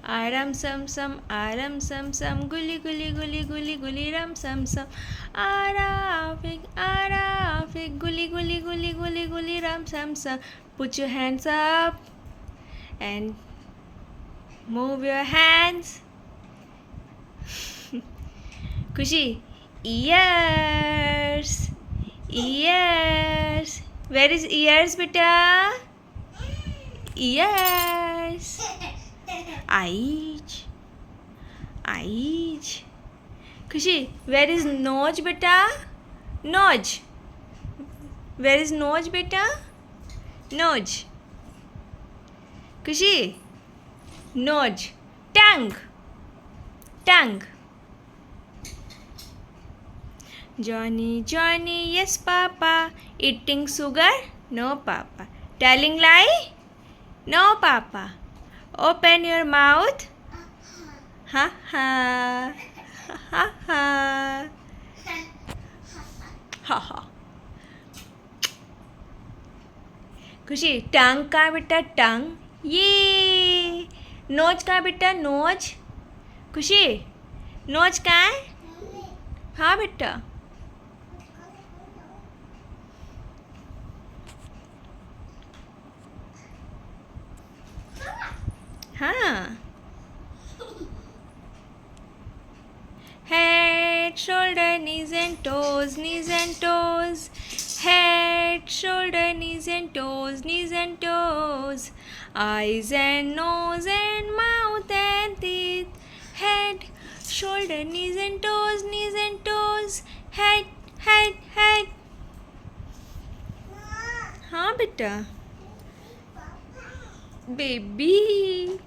आराम सम सम आराम सम सम गुली गुली गुली गुली गुली राम सम सम आराफिक गुली गुली गुली गुली गुली राम सम सम. Put your hands up and move your hands. Kushi, ears, ears. Where is ears, beta? Ears. Eyes, eyes. Kushi, where is nose, beta? Nose. Where is nose, beta? Nose. Kushi, nose. Tongue, tongue. Johnny, Johnny, yes, Papa. Eating sugar? No, Papa. Telling lie? No, Papa. Open your mouth. Ha ha. Ha ha. Ha ha. खुशी, टंग का बेटा टंग. ये knows का बेटा knows. खुशी, knows का है? हाँ बेटा. हाँ. Head, shoulder, knees and toes, knees and toes. Head, shoulder, knees and toes, knees and toes. Eyes and nose and mouth and teeth. Head, shoulder, knees and toes, knees and toes. Head, head, head. हाँ बेटा. Baby.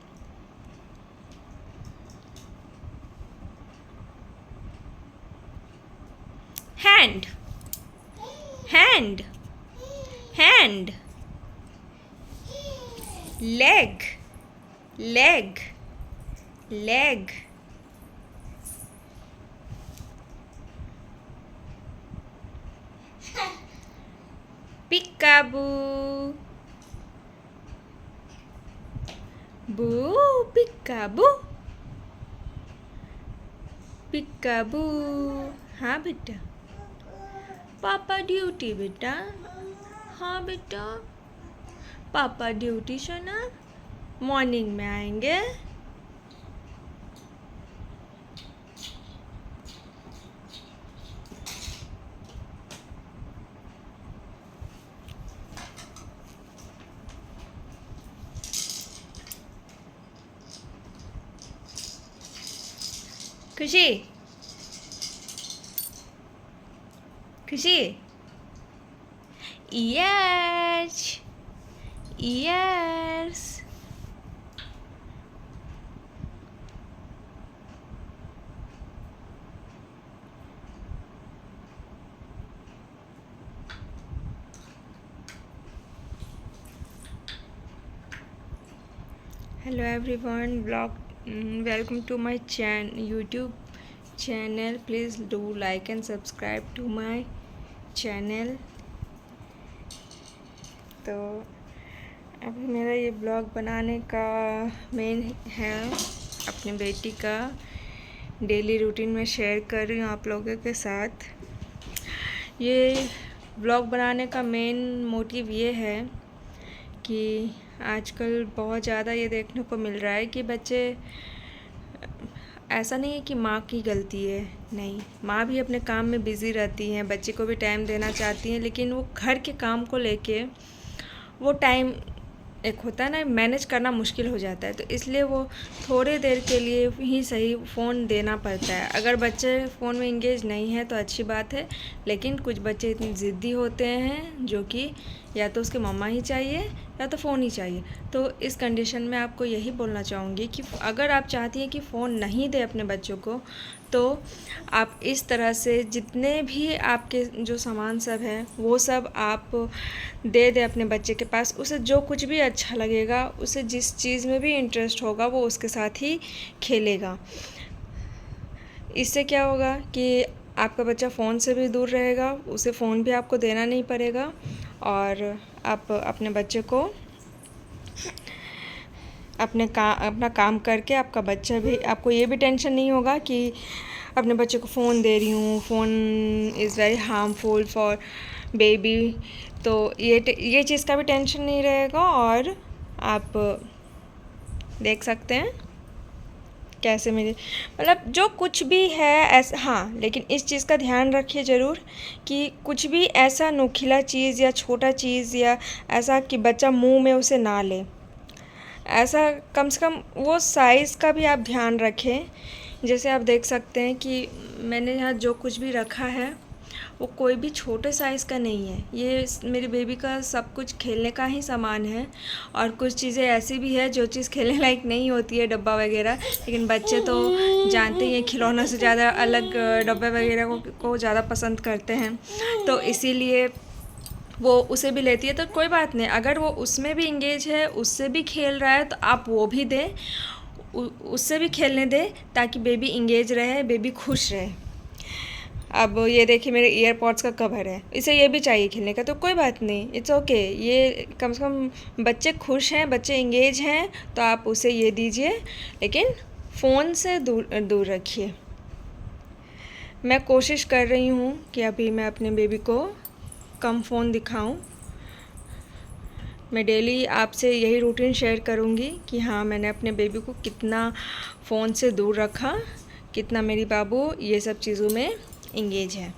Hand, hand, hand. Leg, leg, leg. Peekaboo, boo, peekaboo, peekaboo. हाँ बेटा. पापा duty बेटा. हाँ बेटा. पापा duty सोना मॉर्निंग में आएंगे. खुशी, खुशी. ears, ears. Hello everyone, welcome to my YouTube channel. Please do like and subscribe to my channel. तो अभी मेरा ये ब्लॉग बनाने का मेन है अपनी बेटी का डेली रूटीन में शेयर कर रही हूँ आप लोगों के साथ. ये ब्लॉग बनाने का मेन मोटिव ये है कि आजकल बहुत ज़्यादा ये देखने को मिल रहा है कि बच्चे, ऐसा नहीं है कि माँ की गलती है, नहीं, माँ भी अपने काम में बिज़ी रहती हैं, बच्चे को भी टाइम देना चाहती हैं, लेकिन वो घर के काम को लेके वो टाइम एक होता है ना, मैनेज करना मुश्किल हो जाता है. तो इसलिए वो थोड़े देर के लिए ही सही फ़ोन देना पड़ता है. अगर बच्चे फ़ोन में इंगेज नहीं है तो अच्छी बात है, लेकिन कुछ बच्चे इतने ज़िद्दी होते हैं जो कि या तो उसके मम्मा ही चाहिए या तो फ़ोन ही चाहिए. तो इस कंडीशन में आपको यही बोलना चाहूँगी कि अगर आप चाहती हैं कि फ़ोन नहीं दें अपने बच्चों को, तो आप इस तरह से जितने भी आपके जो सामान सब हैं वो सब आप दे दें अपने बच्चे के पास. उसे जो कुछ भी अच्छा लगेगा, उसे जिस चीज़ में भी इंटरेस्ट होगा वो उसके साथ ही खेलेगा. इससे क्या होगा कि आपका बच्चा फ़ोन से भी दूर रहेगा, उसे फ़ोन भी आपको देना नहीं पड़ेगा और आप अपने बच्चे को अपना काम करके आपका बच्चा भी, आपको ये भी टेंशन नहीं होगा कि अपने बच्चे को फ़ोन दे रही हूँ, phone is very harmful for baby. तो ये चीज़ का भी टेंशन नहीं रहेगा। और आप देख सकते हैं कैसे मेरे मतलब जो कुछ भी है ऐसा। हाँ, लेकिन इस चीज़ का ध्यान रखिए ज़रूर कि कुछ भी ऐसा नुकीला चीज़ या छोटा चीज़ या ऐसा कि बच्चा मुंह में उसे ना ले, ऐसा कम से कम वो साइज़ का भी आप ध्यान रखें। जैसे आप देख सकते हैं कि मैंने यहाँ जो कुछ भी रखा है वो कोई भी छोटे साइज़ का नहीं है। ये मेरी बेबी का सब कुछ खेलने का ही सामान है। और कुछ चीज़ें ऐसी भी है जो चीज़ खेलने लायक नहीं होती है, डब्बा वगैरह, लेकिन बच्चे तो जानते ही हैं खिलौनों से ज़्यादा अलग डब्बे वगैरह को ज़्यादा पसंद करते हैं। तो इसीलिए वो उसे भी लेती है। तो कोई बात नहीं, अगर वो उसमें भी इंगेज है, उससे भी खेल रहा है, तो आप वो भी दें, उससे भी खेलने दें ताकि बेबी इंगेज रहे, बेबी खुश रहे। अब ये देखिए मेरे ईयरपॉड्स का कवर है, इसे ये भी चाहिए खेलने का, तो कोई बात नहीं, इट्स ओके। ये कम से कम बच्चे खुश हैं, बच्चे इंगेज हैं, तो आप उसे ये दीजिए, लेकिन फ़ोन से दूर दूर रखिए। मैं कोशिश कर रही हूँ कि अभी मैं अपने बेबी को कम फ़ोन दिखाऊं। मैं डेली आपसे यही रूटीन शेयर करूँगी कि हाँ, मैंने अपने बेबी को कितना फ़ोन से दूर रखा, कितना मेरी बाबू ये सब चीज़ों में इंगेज है।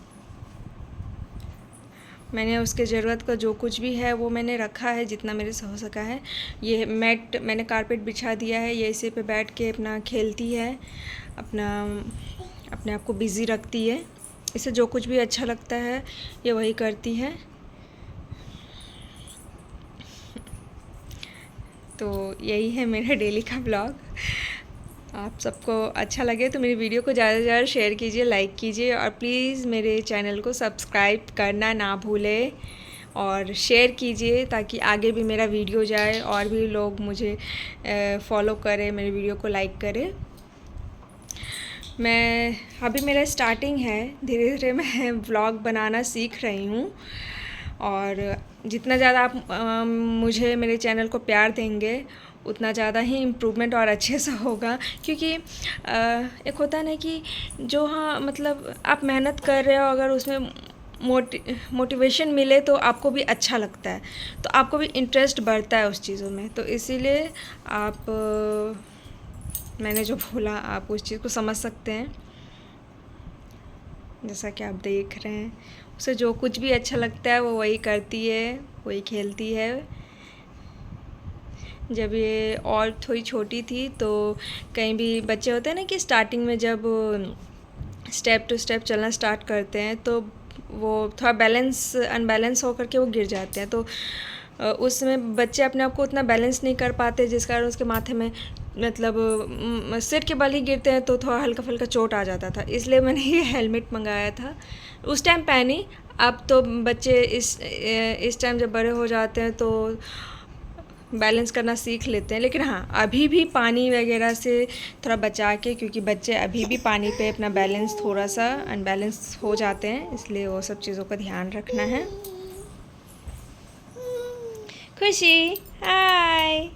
मैंने उसके ज़रूरत का जो कुछ भी है वो मैंने रखा है, जितना मेरे से हो सका है। ये मैट मैंने कारपेट बिछा दिया है, ये इसी पे बैठ के अपना खेलती है, अपने आप को बिज़ी रखती है। इसे जो कुछ भी अच्छा लगता है ये वही करती है। तो यही है मेरा डेली का ब्लॉग। आप सबको अच्छा लगे तो मेरी वीडियो को ज़्यादा से ज़्यादा शेयर कीजिए, लाइक कीजिए, और प्लीज़ मेरे चैनल को सब्सक्राइब करना ना भूलें और शेयर कीजिए ताकि आगे भी मेरा वीडियो जाए और भी लोग मुझे फॉलो करें, मेरे वीडियो को लाइक करें। मैं अभी मेरा स्टार्टिंग है, धीरे धीरे मैं व्लॉग बनाना सीख रही हूँ। और जितना ज़्यादा आप मुझे मेरे चैनल को प्यार देंगे उतना ज़्यादा ही इम्प्रूवमेंट और अच्छे से होगा। क्योंकि एक होता है ना कि जो, हाँ मतलब आप मेहनत कर रहे हो, अगर उसमें मोटिवेशन मिले तो आपको भी अच्छा लगता है, तो आपको भी इंटरेस्ट बढ़ता है उस चीज़ों में। तो इसीलिए आप मैंने जो बोला आप उस चीज़ को समझ सकते हैं। जैसा कि आप देख रहे हैं, उसे जो कुछ भी अच्छा लगता है वो वही करती है, वही खेलती है। जब ये और थोड़ी छोटी थी तो कहीं भी बच्चे होते हैं ना कि स्टार्टिंग में जब स्टेप टू स्टेप चलना स्टार्ट करते हैं तो वो थोड़ा अनबैलेंस होकर के वो गिर जाते हैं। तो उस समय बच्चे अपने आप को उतना बैलेंस नहीं कर पाते, जिस कारण उसके माथे में मतलब सिर के बल ही गिरते हैं, तो थोड़ा हल्का फुल्का चोट आ जाता था। इसलिए मैंने ये हेलमेट मंगाया था, उस टाइम पहनी। अब तो बच्चे इस टाइम जब बड़े हो जाते हैं तो बैलेंस करना सीख लेते हैं, लेकिन हाँ अभी भी पानी वगैरह से थोड़ा बचा के, क्योंकि बच्चे अभी भी पानी पे अपना बैलेंस थोड़ा सा अनबैलेंस हो जाते हैं, इसलिए वो सब चीज़ों का ध्यान रखना है। खुशी हाय,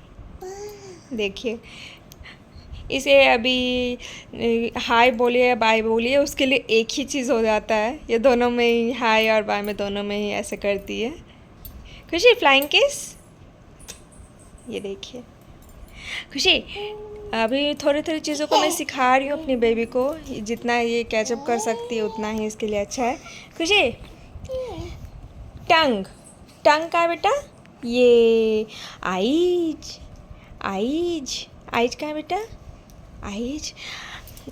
देखिए इसे अभी हाय बोलिए बाय बोलिए, उसके लिए एक ही चीज़ हो जाता है। ये दोनों में ही, हाय और बाय में दोनों में ही ऐसे करती है। खुशी फ्लाइंग किस, ये देखिए। खुशी अभी थोड़ी थोड़ी चीज़ों को मैं सिखा रही हूँ अपनी बेबी को, जितना ये कैचअप कर सकती है उतना ही इसके लिए अच्छा है। खुशी टंग का है बेटा, ये आइज का है बेटा, आइज।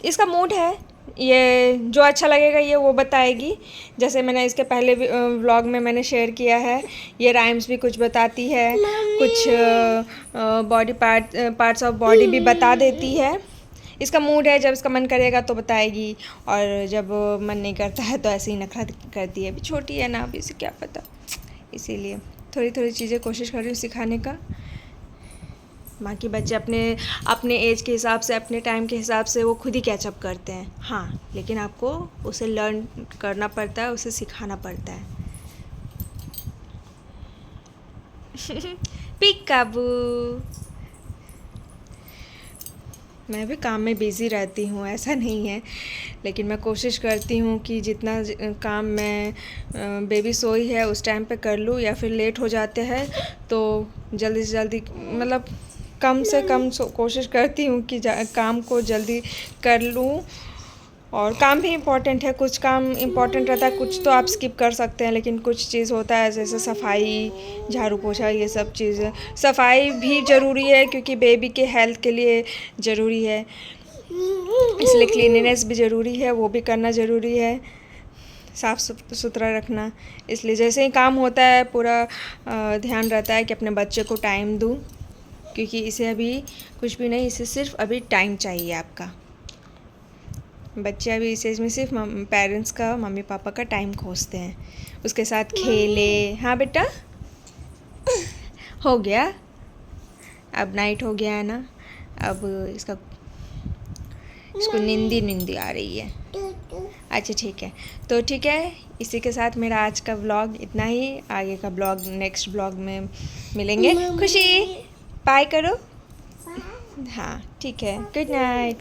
इसका मूड है, ये जो अच्छा लगेगा ये वो बताएगी। जैसे मैंने इसके पहले व्लॉग में मैंने शेयर किया है, ये राइम्स भी कुछ बताती है, कुछ बॉडी पार्ट्स ऑफ बॉडी भी बता देती है। इसका मूड है, जब इसका मन करेगा तो बताएगी, और जब मन नहीं करता है तो ऐसे ही नखरा करती है। अभी छोटी है ना, अभी इसे क्या पता, इसीलिए थोड़ी थोड़ी चीज़ें कोशिश कर रही हूँ सिखाने का। बाकी बच्चे अपने एज के हिसाब से, अपने टाइम के हिसाब से वो खुद ही कैचअप करते हैं। हाँ, लेकिन आपको उसे लर्न करना पड़ता है, उसे सिखाना पड़ता है। पिकाबू मैं भी काम में बिज़ी रहती हूँ, ऐसा नहीं है, लेकिन मैं कोशिश करती हूँ कि जितना काम मैं बेबी सोई है उस टाइम पे कर लूँ, या फिर लेट हो जाते हैं तो जल्दी से जल्दी मतलब कम से कम कोशिश करती हूँ कि काम को जल्दी कर लूँ। और काम भी इम्पॉर्टेंट है, कुछ काम इम्पॉर्टेंट रहता है, कुछ तो आप स्किप कर सकते हैं, लेकिन कुछ चीज़ होता है जैसे सफाई, झाड़ू पोछा, ये सब चीज़ें। सफाई भी ज़रूरी है क्योंकि बेबी के हेल्थ के लिए ज़रूरी है, इसलिए क्लीनिनेस भी ज़रूरी है, वो भी करना ज़रूरी है, साफ़ सुथरा रखना। इसलिए जैसे ही काम होता है पूरा ध्यान रहता है कि अपने बच्चे को टाइम दूँ, क्योंकि इसे अभी कुछ भी नहीं, इसे सिर्फ अभी टाइम चाहिए आपका। बच्चे अभी इस एज में सिर्फ पेरेंट्स का, मम्मी पापा का टाइम खोजते हैं, उसके साथ खेले। हाँ बेटा, हो गया, अब नाइट हो गया है ना, अब इसको नींदी आ रही है। अच्छा ठीक है, तो ठीक है, इसी के साथ मेरा आज का व्लॉग इतना ही। आगे का ब्लॉग नेक्स्ट ब्लॉग में मिलेंगे। खुशी बाय करो। हाँ ठीक है, गुड नाइट।